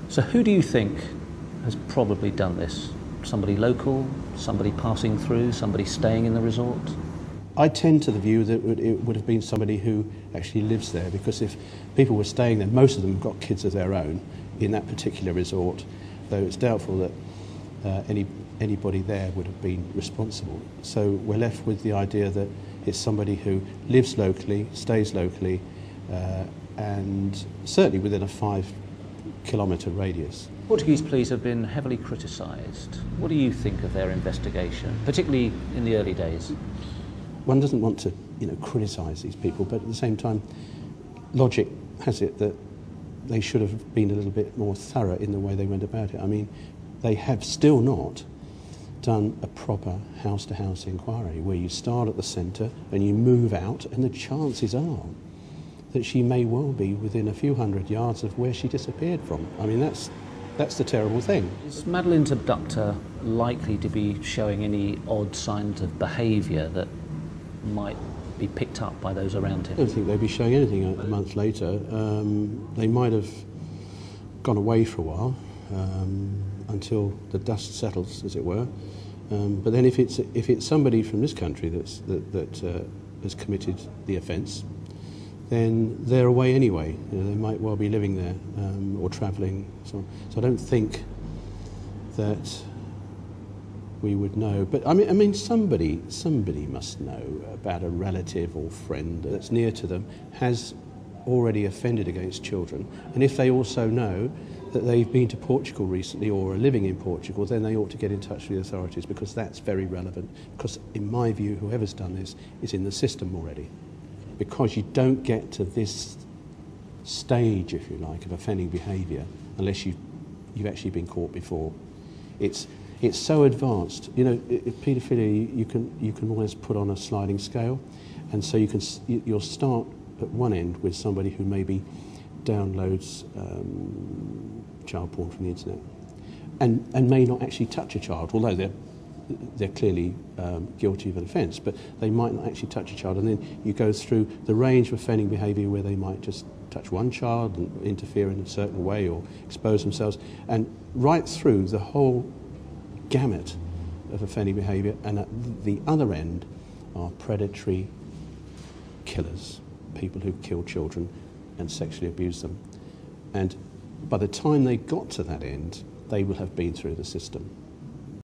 So who do you think has probably done this? Somebody local, somebody passing through, somebody staying in the resort? I tend to the view that it would have been somebody who actually lives there, because if people were staying there, most of them have got kids of their own in that particular resort, though it's doubtful that anybody there would have been responsible. So we're left with the idea that it's somebody who lives locally, stays locally, and certainly within a 5-kilometre radius. Portuguese police have been heavily criticised. What do you think of their investigation, particularly in the early days? One doesn't want to, criticise these people, but at the same time, logic has it that they should have been a little bit more thorough in the way they went about it. I mean, they have still not done a proper house-to-house inquiry where you start at the centre and you move out, and the chances are that she may well be within a few hundred yards of where she disappeared from. I mean, that's the terrible thing. Is Madeleine's abductor likely to be showing any odd signs of behaviour that might be picked up by those around him? I don't think they'd be showing anything a month later. They might have gone away for a while until the dust settles, as it were. But then if it's somebody from this country that has committed the offence, then they're away anyway. They might well be living there or travelling. So I don't think that we would know. But I mean, somebody must know about a relative or friend that's near to them has already offended against children. And if they also know that they've been to Portugal recently or are living in Portugal, then they ought to get in touch with the authorities, because that's very relevant. Because in my view, whoever's done this is in the system already. Because you don't get to this stage, if you like, of offending behaviour unless you've actually been caught before. It's so advanced. Paedophilia, you can always put on a sliding scale, and so you'll start at one end with somebody who maybe downloads child porn from the internet and may not actually touch a child, although they're clearly guilty of an offence, but they might not actually touch a child. And then you go through the range of offending behaviour where they might just touch one child and interfere in a certain way or expose themselves, and right through the whole gamut of offending behaviour. And at the other end are predatory killers, people who kill children and sexually abuse them. And by the time they got to that end, they will have been through the system.